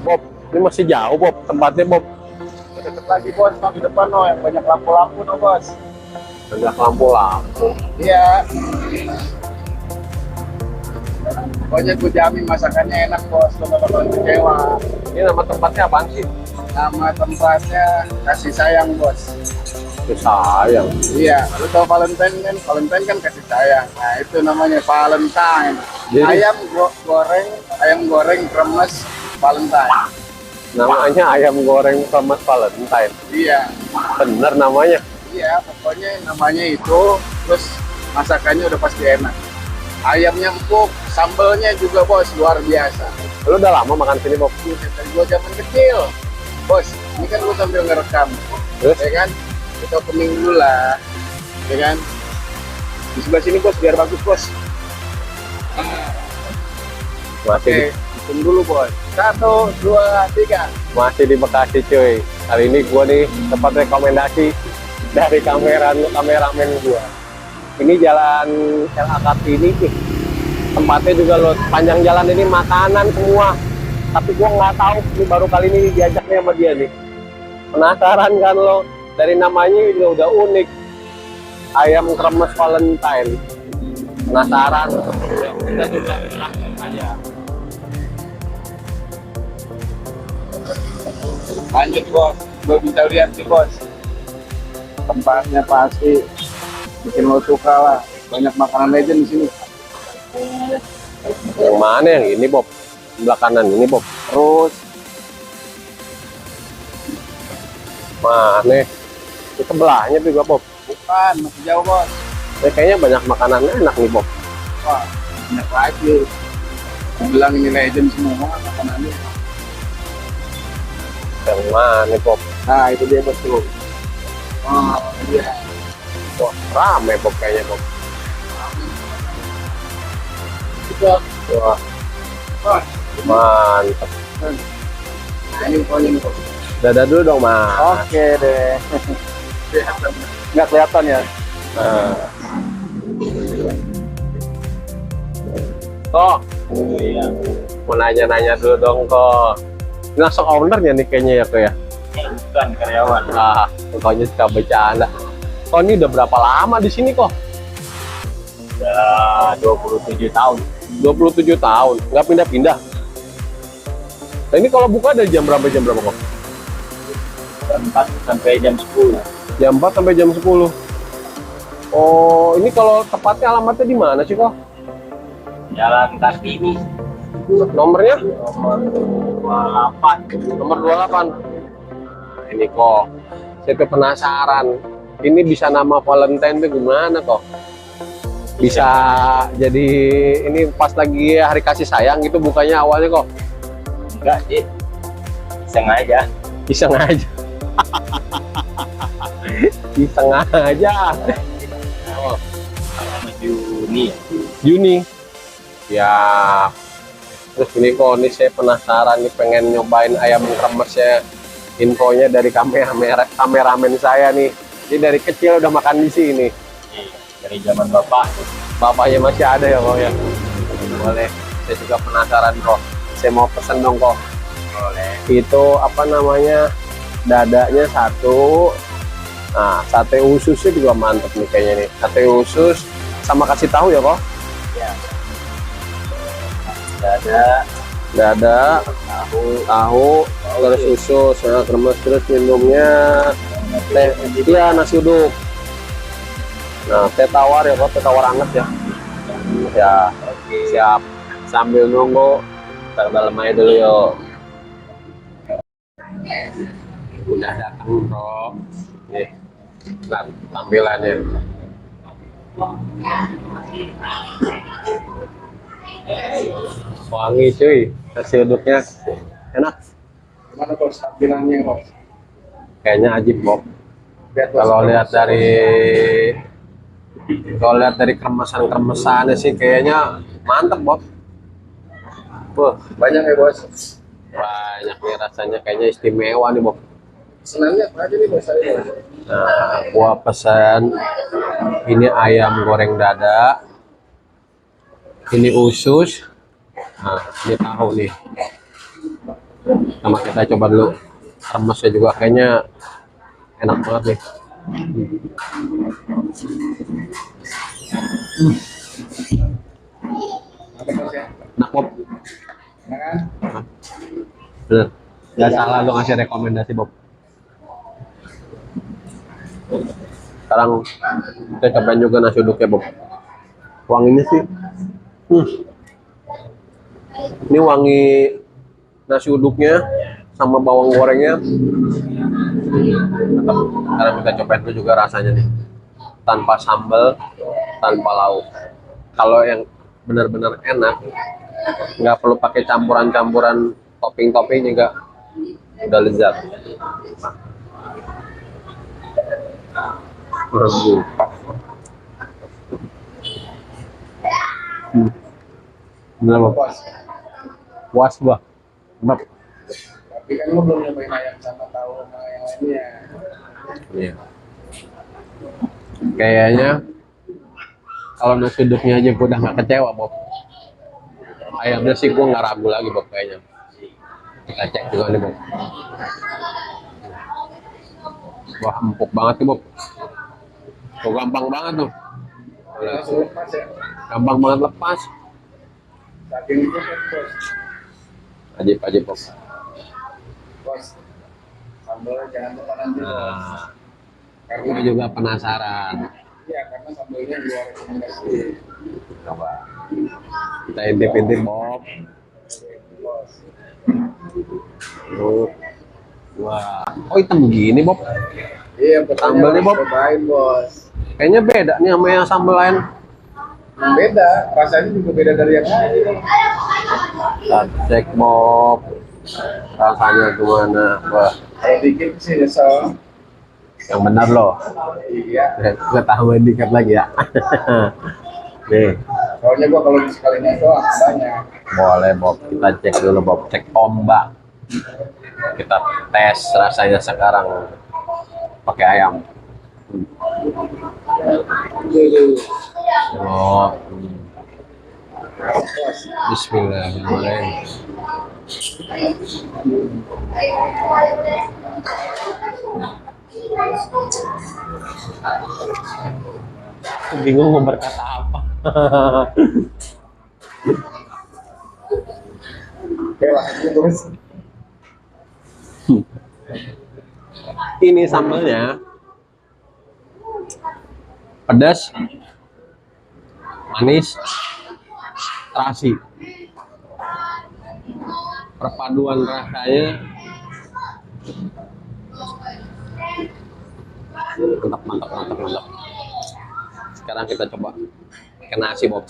Bob, ini masih jauh Bob tempatnya Bob. Deket lagi bos, di depan no, yang banyak lampu-lampu no bos. Banyak lampu-lampu. Iya. Pokoknya gue jamin masakannya enak bos, lo gak bakalan kecewa. Ini nama tempatnya apaan sih? Nama tempatnya Kasih Sayang bos. Itu sayang. Iya, lu tau Valentine kan? Valentine kan kasih sayang. Nah itu namanya Valentine. Jadi- Ayam goreng kremes Valentine. Namanya ayam goreng sama Valentine. Iya, Bener namanya. iya. Pokoknya namanya itu. Terus masakannya udah pasti enak. Ayamnya empuk, sambelnya juga bos luar biasa. Lu udah lama makan sini Bob? Buset, dari gua zaman kecil. Bos, ini kan gua sambil ngerekam. Terus? Ya kan? Kita opening dulu lah. Ya kan? Di sebelah sini bos, biar bagus bos. Masih Oke, hitung dulu bos. 1, 2, 3. masih di Bekasi cuy. Kali ini gua nih dapat rekomendasi dari kameramen gua. Ini jalan LA Kartini nih. Tempatnya juga lo panjang jalan ini makanan semua. Tapi gua nggak tahu ini baru kali ini diajaknya sama dia nih. Penasaran kan lo? Dari namanya juga udah unik. Ayam kremes Valentine. Penasaran? Kita coba langsung aja. Lanjut bos, gue bisa lihat sih bos. Tempatnya pasti bikin lo suka lah. Banyak makanan legend di sini. Yang mana yang ini Bob? Sebelah kanan ini Bob. Terus Mana? Itu sebelahnya juga Bob. bukan, masih jauh bos. Kayaknya banyak makanan enak nih Bob. Wah, banyak lagi. Bilang ini legend semua makanannya. Yang mana Bob? Nah itu dia bos tuh. Oh iya. Wah, rame Bob kayaknya Bob. Itu Wah, bos. mantap. Nah, ini pokoknya nih bos. Dadah dulu dong Mas. Oke deh. Nggak kelihatan ya? Nah. Kok? Mau nanya-nanya dulu dong kok. Ini langsung ownernya nih kayaknya ya kok ya? Bukan karyawan. Ah, pokoknya suka bercanda. Kok ini udah berapa lama di sini kok? Udah 27 tahun. 27 tahun, nggak pindah-pindah. Nah, ini kalau buka dari jam berapa kok? Jam 4 sampai jam 10. Jam 4 sampai jam 10. Oh, ini kalau tepatnya alamatnya di mana sih kok? Jalan Kartini. Nomornya? Nomor 28. Nomor 28. Nah, ini kok. Saya tuh penasaran. Ini bisa nama Valentine tuh gimana kok? Bisa jadi ini pas lagi hari kasih sayang gitu bukannya awalnya kok? Enggak sih. Sengaja. Iseng aja. Iseng aja. Oh, Sama Juni. Juni. Ya. Terus ini kok nih saya penasaran nih pengen nyobain ayam kremesnya. Infonya dari kameramen saya nih. Ini dari kecil udah makan di sini. Dari zaman bapak. Bapaknya masih ada ya kok ya. Boleh. Saya juga penasaran kok. Saya mau pesen dong kok. Boleh. Itu apa namanya? Dadanya satu. Nah, sate ususnya juga mantep nih kayaknya nih. Sate usus sama kasih tahu ya kok. Ya. Dada, Dada, tahu, terus usus, nah, kremes, terus minumnya teh, iya nasi uduk. Nah, teh tawar ya kok, teh tawar anget ya. Ya, siap. Sambil nunggu, ntar dalam aja dulu yuk. Udah datang bro. Nih, nah, tampilannya. Wangi cuy, nasi uduknya enak. gimana bos? Tampilannya bos. Kayaknya ajib Bob. Lihat, bos. Kalau lihat dari kremesannya sih kayaknya mantep Bob. Wah, Banyak ya bos. banyak nih rasanya kayaknya istimewa nih Bob. Senangnya apa aja nih bos? Nah, gua pesan ini ayam goreng dada, ini usus, nah ini tahu nih. Sama kita coba dulu remesnya juga kayaknya enak banget nih. Apa bos ya? Enak Bob. Nah, kan? Bener. Gak salah lu ngasih rekomendasi Bob. Sekarang kita cobain juga nasi uduknya Bob. Wanginya sih. Ini wangi nasi uduknya sama bawang gorengnya. Mantap. Sekarang kita cobain dulu juga rasanya nih. Tanpa sambal, tanpa lauk. Kalau yang benar-benar enak, nggak perlu pakai campuran-campuran topping-topping juga udah lezat. Bener Bob. Bos. Puas gua. Mantap. Tapi kan lu belum nyobain ayam sama tahu sama yang lainnya. Iya. Kayaknya kalau nasi uduknya aja gua udah nggak kecewa Bob. Ayamnya sih gua nggak ragu lagi Bob kayaknya. Kita cek juga nih Bob. Wah empuk banget nih Bob. Oh, gampang banget tuh. Langsung lepas ya. Gampang banget lepas. Saking itu kan bos. Ajib Bob. Bos. Sambal jangan lupa nanti bos. Nah, Karena gua juga penasaran. iya karena sambalnya gua rekomendasi. Coba. Kita intip-intip Bob. Bos. Tuh. Wah. Oh hitam begini Bob. Iya, pokoknya Sambalnya, harus Bob. cobain bos. Kayaknya beda nih sama yang sambal lain. Beda, rasanya juga beda dari yang lain. Kita cek Bob. Rasanya gimana? Wah, Kalau dikit sih nyesel. yang benar loh. Iya. Kita tambahin dikit lagi ya. Nih, Soalnya gua kalau sekalinya doang banyak. boleh Bob. Kita cek dulu Bob. Cek ombak. Kita tes rasanya sekarang pakai ayam. Oh, Bos. Bismillahirrahmanirrahim. Aku bingung mau berkata apa. Oke lah, bos. Ini sambalnya pedas, manis, terasi. Perpaduan rasanya mantap. Sekarang kita coba pakai nasi Bob.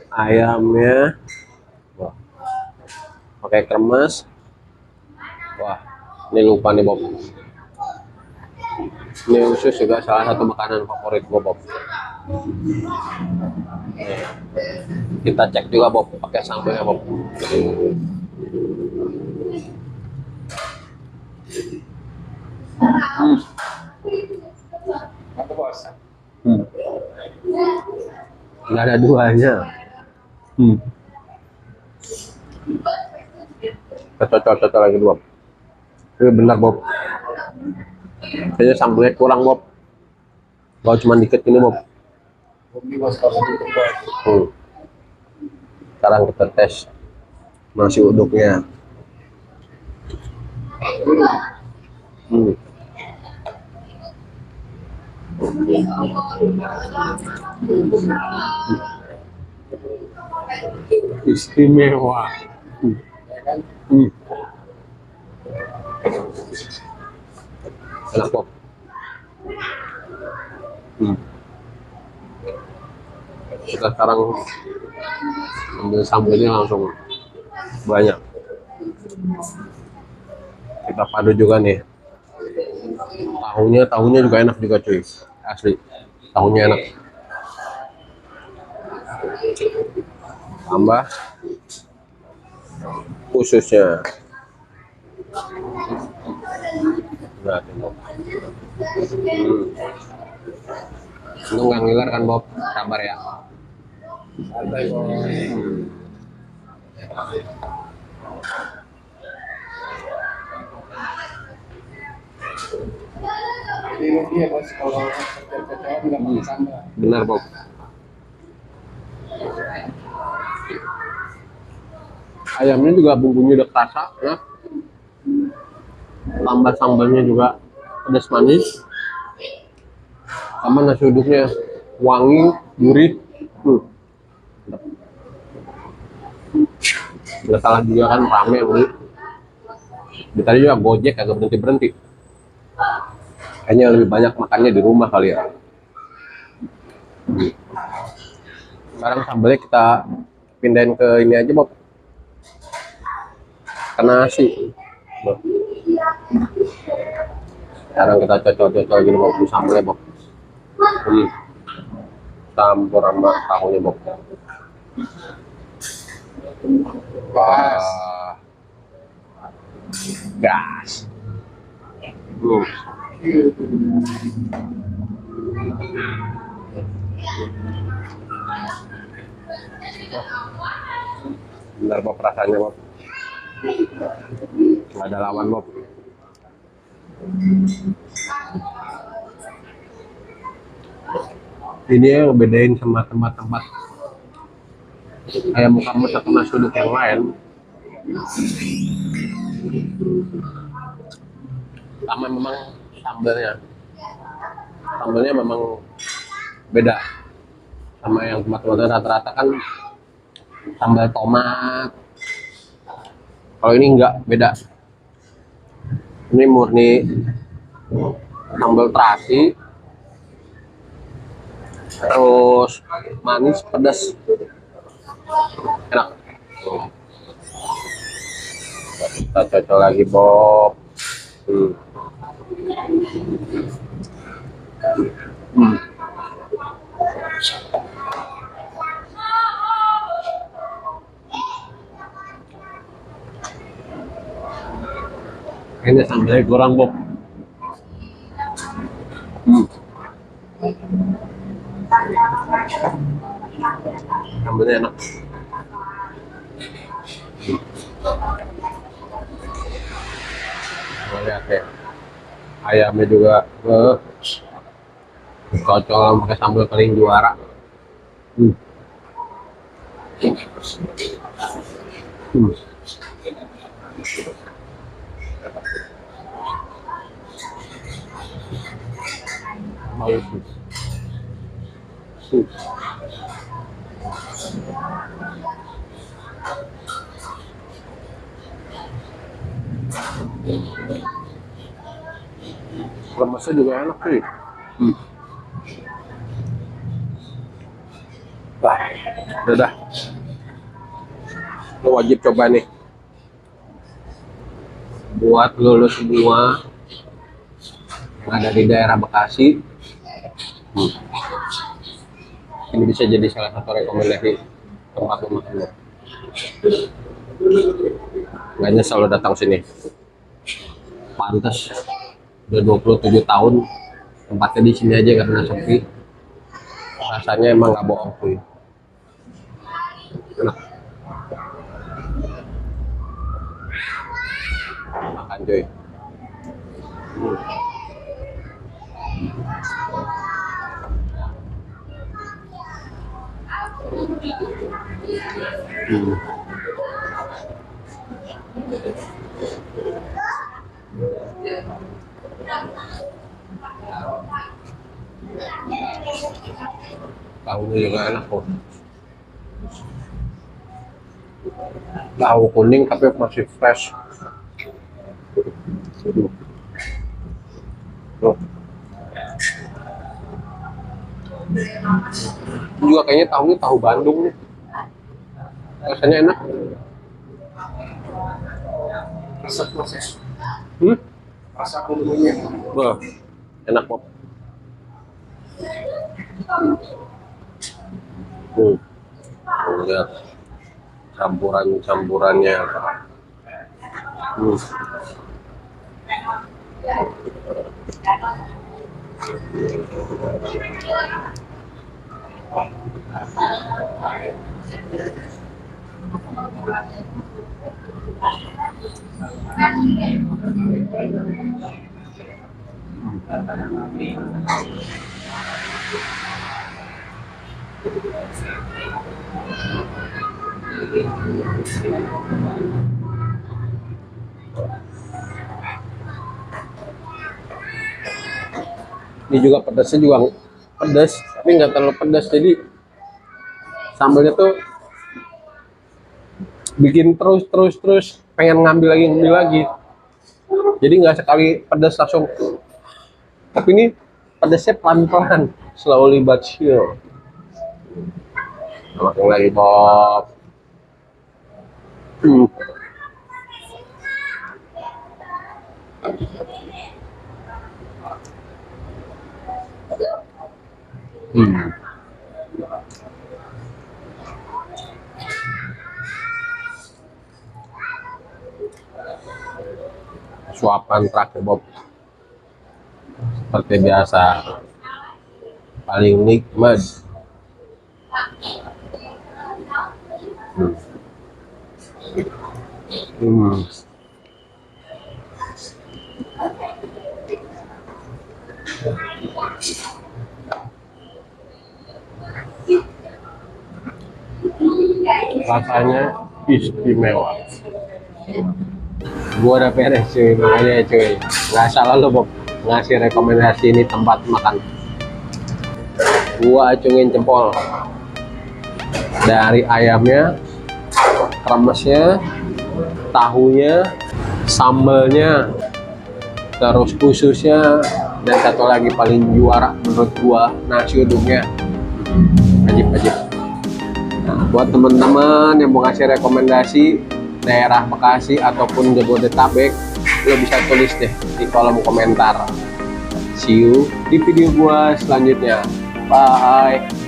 Ayamnya, wah, pakai kremes. Wah, ini lupa nih Bob. Ini usus juga salah satu makanan favorit gua Bob. Nih, kita cek juga Bob pakai sambalnya Bob. Apa bos? Nggak ada duanya. Cocok lagi Bob. Ini benar Bob. Kayaknya sambalnya kurang Bob. Kalau cuma dikit ini Bob. Bumi bos kalau gitu bos. Sekarang kita tes nasi uduknya. Istimewa. Ya kan? Enak Bob. Kita sekarang ambil sambalnya langsung banyak. Kita padu juga nih. Tahunya juga enak juga cuy. Asli. Tahunya enak. Tambah ususnya. Nah, Bob. Lu nggak ngiler kan Bob? Sabar ya. Santai bos. Iya bos, kalau cocok nggak pakai sambal. Benar Bob. Ayamnya juga bumbunya udah kerasa ya. Tambah sambalnya juga pedas manis. Sama nasi uduknya wangi, gurih. Nggak salah juga kan rame beli. Tadi juga Gojek agak berhenti. Kayaknya lebih banyak makannya di rumah kali ya. Sekarang sambalnya kita pindahin ke ini aja Bob. Ke nasi. Bob. Sekarang kita cocok-cocok gini Bob, sambalnya Bob. Campur sama tahunya Bob. Wah. Gas. Benar Bob rasanya Bob. Nggak ada lawan Bob. Ini yang bedain sama tempat-tempat ayam kamus atau nasi uduk yang lain. Sama memang sambalnya memang beda sama yang tempat-tempatnya. Rata-rata kan sambal tomat, kalau ini enggak, beda. Ini murni sambal terasi, terus manis pedas, enak. Kita cocok lagi Bob. Ini sambalnya kurang Bob. Sambalnya enak. Lihat ya, ayamnya juga cocok pakai sambal paling juara. Remesnya juga enak sih. Wah, udah dah. Lo wajib coba nih. Buat lo semua yang ada di daerah Bekasi. Ini bisa jadi salah satu rekomendasi tempat lo makan lo. Nggak nyesel lo datang sini. Pantes. Udah 27 tahun tempatnya di sini aja karena sepi. Rasanya emang nggak bohong tuh. Enak. Makan cuy. Tahunya juga enak kok. Tahu kuning tapi masih fresh. Tuh. Juga kayaknya tahunya tahu Bandung nih. Rasanya enak. Rasa proses. Rasa bumbunya. Wah, enak Bob. Lihat campurannya. Ini juga pedasnya juga pedas, tapi nggak terlalu pedas, jadi sambalnya tuh bikin terus pengen ngambil lagi. Jadi nggak sekali pedas langsung. Tapi ini pedasnya pelan-pelan, slowly but sure. Makan lagi Bob. Suapan terakhir Bob, seperti biasa paling nikmat. Rasanya istimewa. Gua udah beres cuy, makanya cuy nggak salah lo Bob ngasih rekomendasi ini tempat makan. Gua acungin jempol dari ayamnya, kremesnya, tahunya, sambalnya, terus ususnya, dan satu lagi paling juara menurut gua nasi uduknya. Ajib. Nah, buat teman-teman yang mau ngasih rekomendasi daerah Bekasi ataupun Jabodetabek, lo bisa tulis deh di kolom komentar. See you di video gua selanjutnya. Bye.